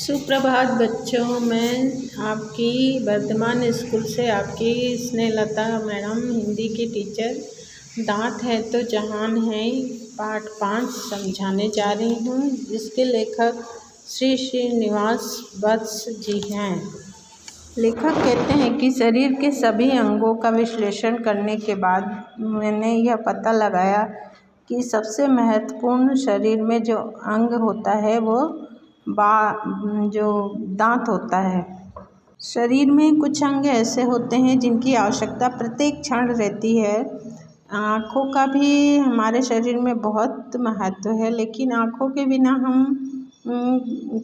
सुप्रभात बच्चों, मैं आपकी वर्धमान स्कूल से आपकी स्नेहलता मैडम हिंदी की टीचर दांत है तो जहान है पाठ 5 समझाने जा रही हूँ, जिसके लेखक श्री श्रीनिवास वत्स जी हैं। लेखक कहते हैं कि शरीर के सभी अंगों का विश्लेषण करने के बाद मैंने यह पता लगाया कि सबसे महत्वपूर्ण शरीर में जो अंग होता है वो जो दांत होता है। शरीर में कुछ अंग ऐसे होते हैं जिनकी आवश्यकता प्रत्येक क्षण रहती है। आँखों का भी हमारे शरीर में बहुत महत्व है, लेकिन आँखों के बिना हम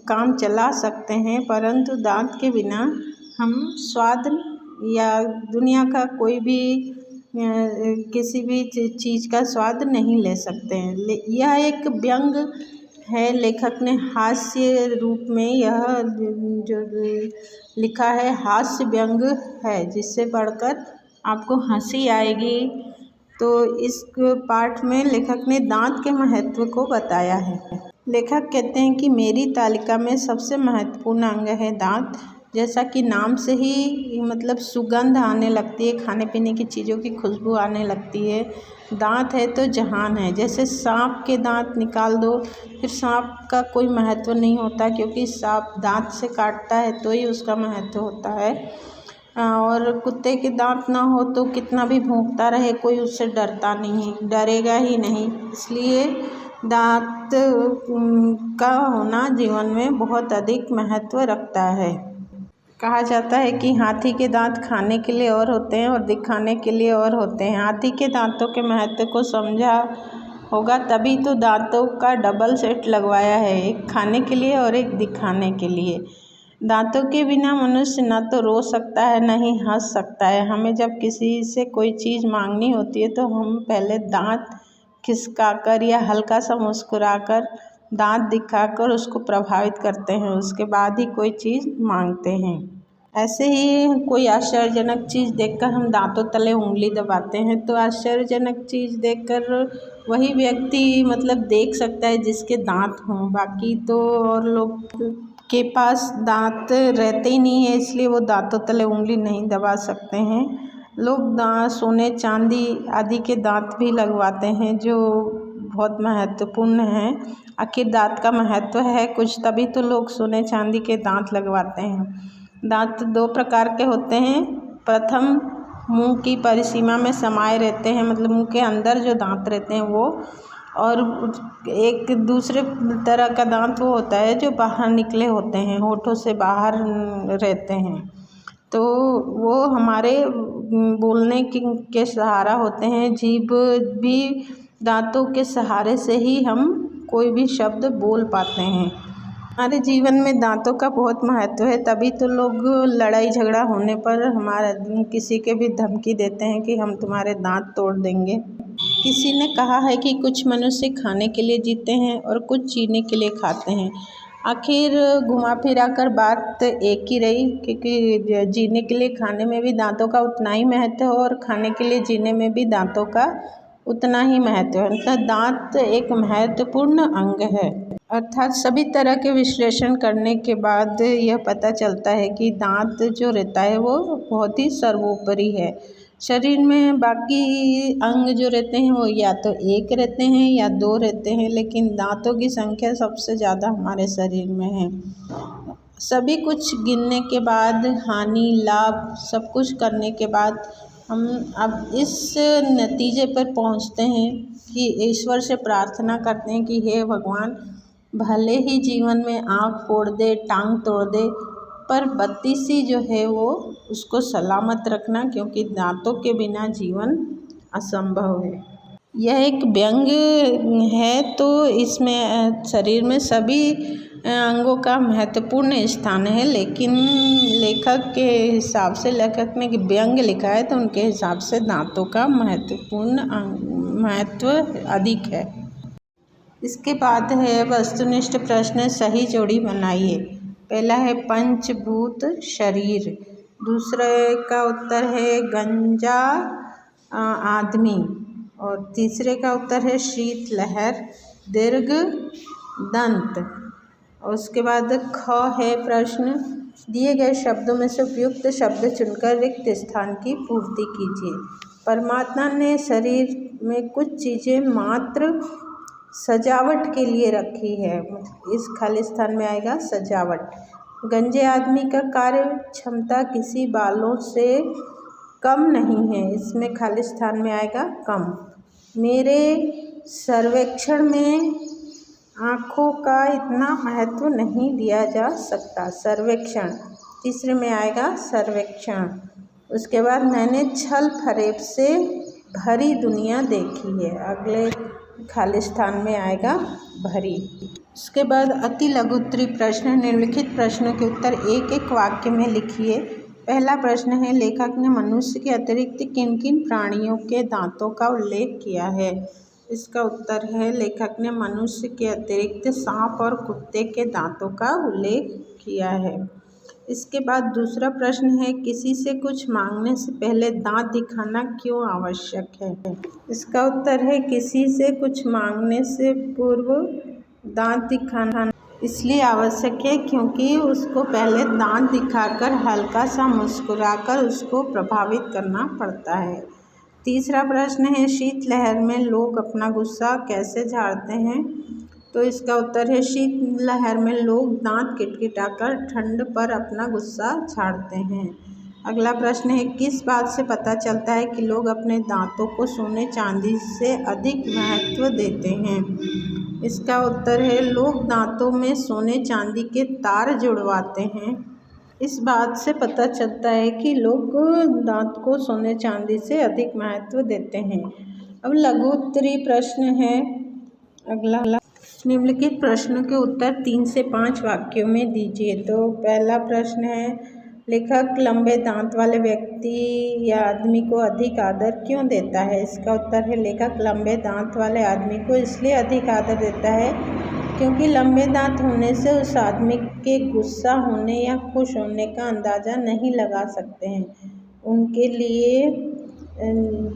काम चला सकते हैं, परंतु दांत के बिना हम स्वाद या दुनिया का कोई भी किसी भी चीज़ का स्वाद नहीं ले सकते हैं। यह एक व्यंग है। लेखक ने हास्य रूप में यह जो लिखा है हास्य व्यंग है, जिससे पढ़कर आपको हंसी आएगी। तो इस पाठ में लेखक ने दांत के महत्व को बताया है। लेखक कहते हैं कि मेरी तालिका में सबसे महत्वपूर्ण अंग है दांत। जैसा कि नाम से ही मतलब सुगंध आने लगती है, खाने पीने की चीज़ों की खुशबू आने लगती है। दांत है तो जहान है। जैसे सांप के दांत निकाल दो, फिर सांप का कोई महत्व नहीं होता, क्योंकि सांप दांत से काटता है तो ही उसका महत्व होता है। और कुत्ते के दांत ना हो तो कितना भी भौंकता रहे, कोई उससे डरता नहीं, डरेगा ही नहीं। इसलिए दांत का होना जीवन में बहुत अधिक महत्व रखता है। कहा जाता है कि हाथी के दांत खाने के लिए और होते हैं और दिखाने के लिए और होते हैं। हाथी के दांतों के महत्व को समझा होगा, तभी तो दांतों का डबल सेट लगवाया है, एक खाने के लिए और एक दिखाने के लिए। दांतों के बिना मनुष्य ना तो रो सकता है, ना ही हंस सकता है। हमें जब किसी से कोई चीज़ मांगनी होती है तो हम पहले दांत खिसकाकर या हल्का सा मुस्कुराकर दांत दिखाकर उसको प्रभावित करते हैं, उसके बाद ही कोई चीज़ मांगते हैं। ऐसे ही कोई आश्चर्यजनक चीज़ देखकर हम दांतों तले उंगली दबाते हैं, तो आश्चर्यजनक चीज़ देखकर वही व्यक्ति मतलब देख सकता है जिसके दांत हों, बाकी तो और लोग के पास दांत रहते ही नहीं है, इसलिए वो दांतों तले उंगली नहीं दबा सकते हैं। लोग सोने चांदी आदि के दांत भी लगवाते हैं, जो बहुत महत्वपूर्ण है। आखिर दांत का महत्व है कुछ, तभी तो लोग सोने चांदी के दांत लगवाते हैं। दांत 2 प्रकार के होते हैं। प्रथम मुंह की परिसीमा में समाये रहते हैं, मतलब मुंह के अंदर जो दांत रहते हैं वो, और एक दूसरे तरह का दांत वो होता है जो बाहर निकले होते हैं, होठों से बाहर रहते हैं। तो वो हमारे बोलने के सहारा होते हैं। जीभ भी दांतों के सहारे से ही हम कोई भी शब्द बोल पाते हैं। हमारे जीवन में दांतों का बहुत महत्व है, तभी तो लोग लड़ाई झगड़ा होने पर हमारा किसी के भी धमकी देते हैं कि हम तुम्हारे दांत तोड़ देंगे। किसी ने कहा है कि कुछ मनुष्य खाने के लिए जीते हैं और कुछ जीने के लिए खाते हैं। आखिर घुमा फिरा कर बात एक ही रही, क्योंकि जीने के लिए खाने में भी दांतों का उतना ही महत्व है और खाने के लिए जीने में भी दांतों का उतना ही महत्व है। तो दांत एक महत्वपूर्ण अंग है। अर्थात सभी तरह के विश्लेषण करने के बाद यह पता चलता है कि दांत जो रहता है वो बहुत ही सर्वोपरि है। शरीर में बाकी अंग जो रहते हैं वो या तो 1 रहते हैं या 2 रहते हैं, लेकिन दांतों की संख्या सबसे ज़्यादा हमारे शरीर में है। सभी कुछ गिनने के बाद, हानि लाभ सब कुछ करने के बाद हम अब इस नतीजे पर पहुंचते हैं कि ईश्वर से प्रार्थना करते हैं कि हे भगवान, भले ही जीवन में आँख फोड़ दे, टांग तोड़ दे, पर बत्ती सी जो है वो उसको सलामत रखना, क्योंकि दांतों के बिना जीवन असंभव है। यह एक व्यंग है, तो इसमें शरीर में सभी अंगों का महत्वपूर्ण स्थान है, लेकिन लेखक के हिसाब से, लेखक ने व्यंग लिखा है तो उनके हिसाब से दांतों का महत्व अधिक है। इसके बाद है वस्तुनिष्ठ प्रश्न, सही जोड़ी बनाइए। पहला है पंचभूत शरीर, दूसरे का उत्तर है गंजा आदमी, और तीसरे का उत्तर है शीतलहर दीर्घ दंत। और उसके बाद ख है प्रश्न, दिए गए शब्दों में से उपयुक्त शब्द चुनकर रिक्त स्थान की पूर्ति कीजिए। परमात्मा ने शरीर में कुछ चीज़ें मात्र सजावट के लिए रखी है, इस खाली स्थान में आएगा सजावट। गंजे आदमी का कार्य क्षमता किसी बालों से कम नहीं है, इसमें खाली स्थान में आएगा कम। मेरे सर्वेक्षण में आँखों का इतना महत्व नहीं दिया जा सकता, सर्वेक्षण तीसरे में आएगा सर्वेक्षण। उसके बाद मैंने छल फरेब से भरी दुनिया देखी है, अगले खाली स्थान में आएगा भरी। उसके बाद अति लघु उत्तरीय प्रश्न, निम्नलिखित प्रश्नों के उत्तर एक एक वाक्य में लिखिए। पहला प्रश्न है, लेखक ने मनुष्य के अतिरिक्त किन किन प्राणियों के दांतों का उल्लेख किया है? इसका उत्तर है, लेखक ने मनुष्य के अतिरिक्त सांप और कुत्ते के दांतों का उल्लेख किया है। इसके बाद दूसरा प्रश्न है, किसी से कुछ मांगने से पहले दांत दिखाना क्यों आवश्यक है? इसका उत्तर है, किसी से कुछ मांगने से पूर्व दांत दिखाना इसलिए आवश्यक है क्योंकि उसको पहले दांत दिखाकर हल्का सा मुस्कुराकर उसको प्रभावित करना पड़ता है। तीसरा प्रश्न है, शीतलहर में लोग अपना गुस्सा कैसे झाड़ते हैं? तो इसका उत्तर है, शीतलहर में लोग दांत किटकिटाकर ठंड पर अपना गुस्सा झाड़ते हैं। अगला प्रश्न है, किस बात से पता चलता है कि लोग अपने दांतों को सोने चांदी से अधिक महत्व देते हैं? इसका उत्तर है, लोग दांतों में सोने चांदी के तार जुड़वाते हैं। इस बात से पता चलता है कि लोग दांत को सोने चांदी से अधिक महत्व देते हैं। अब लघु उत्तरीय प्रश्न है अगला, निम्नलिखित प्रश्नों के उत्तर 3 से 5 वाक्यों में दीजिए। तो पहला प्रश्न है, लेखक लंबे दांत वाले व्यक्ति या आदमी को अधिक आदर क्यों देता है? इसका उत्तर है, लेखक लंबे दांत वाले आदमी को इसलिए अधिक आदर देता है क्योंकि लंबे दांत होने से उस आदमी के गुस्सा होने या खुश होने का अंदाज़ा नहीं लगा सकते हैं। उनके लिए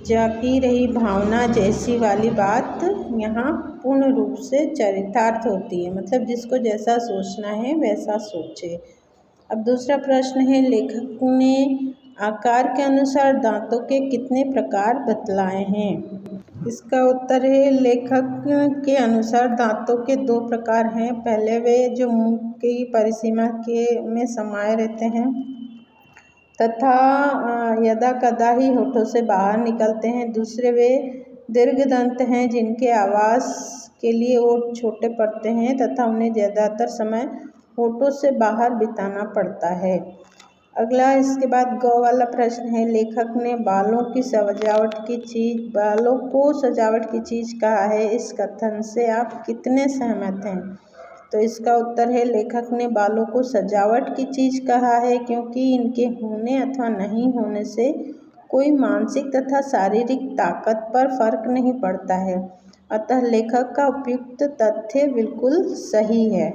जागी रही भावना जैसी वाली बात यहाँ पूर्ण रूप से चरितार्थ होती है, मतलब जिसको जैसा सोचना है वैसा सोचे। अब दूसरा प्रश्न है, लेखक ने आकार के अनुसार दांतों के कितने प्रकार बतलाए हैं? इसका उत्तर है, लेखक के अनुसार दांतों के 2 प्रकार हैं। पहले वे जो मुंह की परिसीमा के में समाये रहते हैं तथा यदा कदा ही होठों से बाहर निकलते हैं। दूसरे वे दीर्घ दंत हैं जिनके आवास के लिए ओठ छोटे पड़ते हैं तथा उन्हें ज़्यादातर समय होठों से बाहर बिताना पड़ता है। अगला इसके बाद ग वाला प्रश्न है, लेखक ने बालों को सजावट की चीज़ कहा है, इस कथन से आप कितने सहमत हैं? तो इसका उत्तर है, लेखक ने बालों को सजावट की चीज़ कहा है क्योंकि इनके होने अथवा नहीं होने से कोई मानसिक तथा शारीरिक ताकत पर फर्क नहीं पड़ता है, अतः लेखक का उपयुक्त तथ्य बिल्कुल सही है।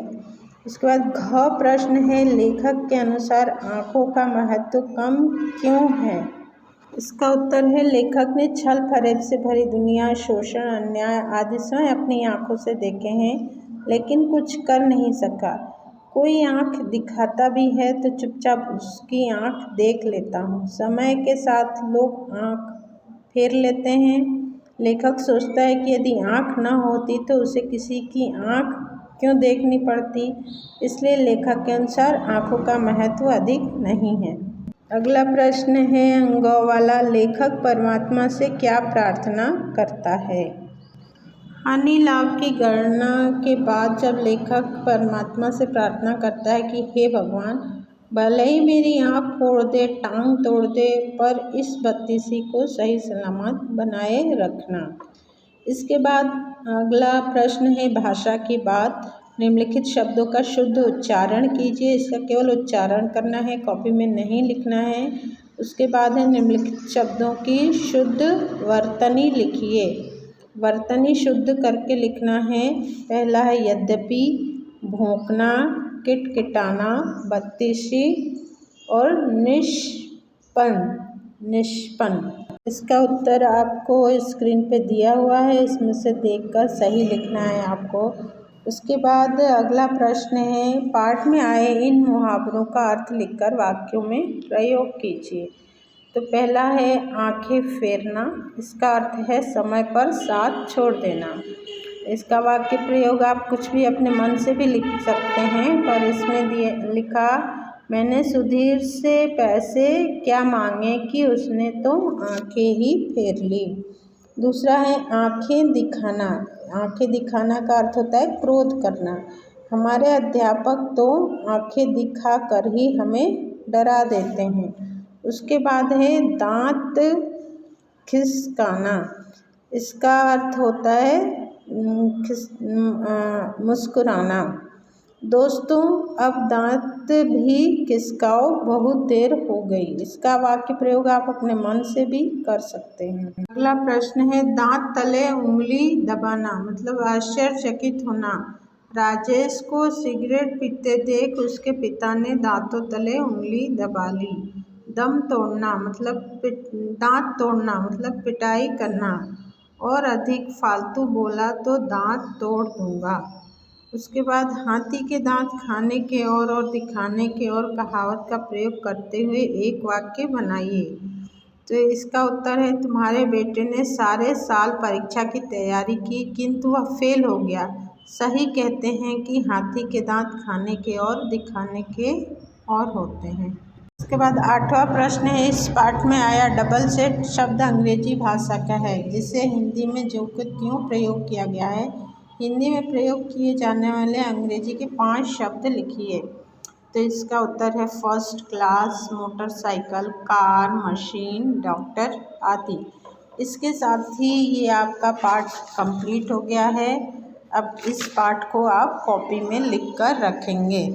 इसके बाद घ प्रश्न है, लेखक के अनुसार आँखों का महत्व कम क्यों है? इसका उत्तर है, लेखक ने छल फरेब से भरी दुनिया, शोषण, अन्याय आदि स्वयं अपनी आँखों से देखे हैं लेकिन कुछ कर नहीं सका। कोई आँख दिखाता भी है तो चुपचाप उसकी आँख देख लेता हूँ। समय के साथ लोग आँख फेर लेते हैं। लेखक सोचता है कि यदि आँख न होती तो उसे किसी की आँख क्यों देखनी पड़ती, इसलिए लेखक के अनुसार आँखों का महत्व अधिक नहीं है। अगला प्रश्न है ग वाला, लेखक परमात्मा से क्या प्रार्थना करता है? हानि लाभ की गणना के बाद जब लेखक परमात्मा से प्रार्थना करता है कि हे भगवान, भले ही मेरी आँख फोड़ दे, टांग तोड़ दे, पर इस बत्तीसी को सही सलामत बनाए रखना। इसके बाद अगला प्रश्न है भाषा की बात, निम्नलिखित शब्दों का शुद्ध उच्चारण कीजिए। इसका केवल उच्चारण करना है, कॉपी में नहीं लिखना है। उसके बाद है निम्नलिखित शब्दों की शुद्ध वर्तनी लिखिए। वर्तनी शुद्ध करके लिखना है। पहला है यद्यपि, भौंकना, किटकिटाना, बत्तीसी और निष्पन्न। इसका उत्तर आपको स्क्रीन पे दिया हुआ है, इसमें से देखकर सही लिखना है आपको। उसके बाद अगला प्रश्न है, पाठ में आए इन मुहावरों का अर्थ लिखकर वाक्यों में प्रयोग कीजिए। तो पहला है आंखें फेरना, इसका अर्थ है समय पर साथ छोड़ देना। इसका वाक्य प्रयोग आप कुछ भी अपने मन से भी लिख सकते हैं, पर इसमें लिखा, मैंने सुधीर से पैसे क्या मांगे कि उसने तो आंखें ही फेर ली। दूसरा है आंखें दिखाना। आंखें दिखाना का अर्थ होता है क्रोध करना। हमारे अध्यापक तो आंखें दिखा कर ही हमें डरा देते हैं। उसके बाद है दांत खिसकाना। इसका अर्थ होता है मुस्कुराना। दोस्तों अब दांत भी खिसकाओ, बहुत देर हो गई। इसका वाक्य प्रयोग आप अपने मन से भी कर सकते हैं। अगला प्रश्न है दांत तले उंगली दबाना, मतलब आश्चर्यचकित होना। राजेश को सिगरेट पीते देख उसके पिता ने दांतों तले उंगली दबा ली। दम तोड़ना मतलब दांत तोड़ना मतलब पिटाई करना। और अधिक फालतू बोला तो दांत तोड़ दूंगा। उसके बाद हाथी के दांत खाने के और दिखाने के और कहावत का प्रयोग करते हुए एक वाक्य बनाइए। तो इसका उत्तर है, तुम्हारे बेटे ने सारे साल परीक्षा की तैयारी की किंतु वह फेल हो गया। सही कहते हैं कि हाथी के दांत खाने के और दिखाने के और होते हैं। इसके बाद 8वां प्रश्न है, इस पाठ में आया डबल सेट शब्द अंग्रेजी भाषा का है जिसे हिंदी में जो कि क्यों प्रयोग किया गया है। हिंदी में प्रयोग किए जाने वाले अंग्रेजी के 5 शब्द लिखिए। तो इसका उत्तर है first class, motorcycle, car, machine, doctor आदि। इसके साथ ही ये आपका पाठ कंप्लीट हो गया है। अब इस पाठ को आप कॉपी में लिख कर रखेंगे।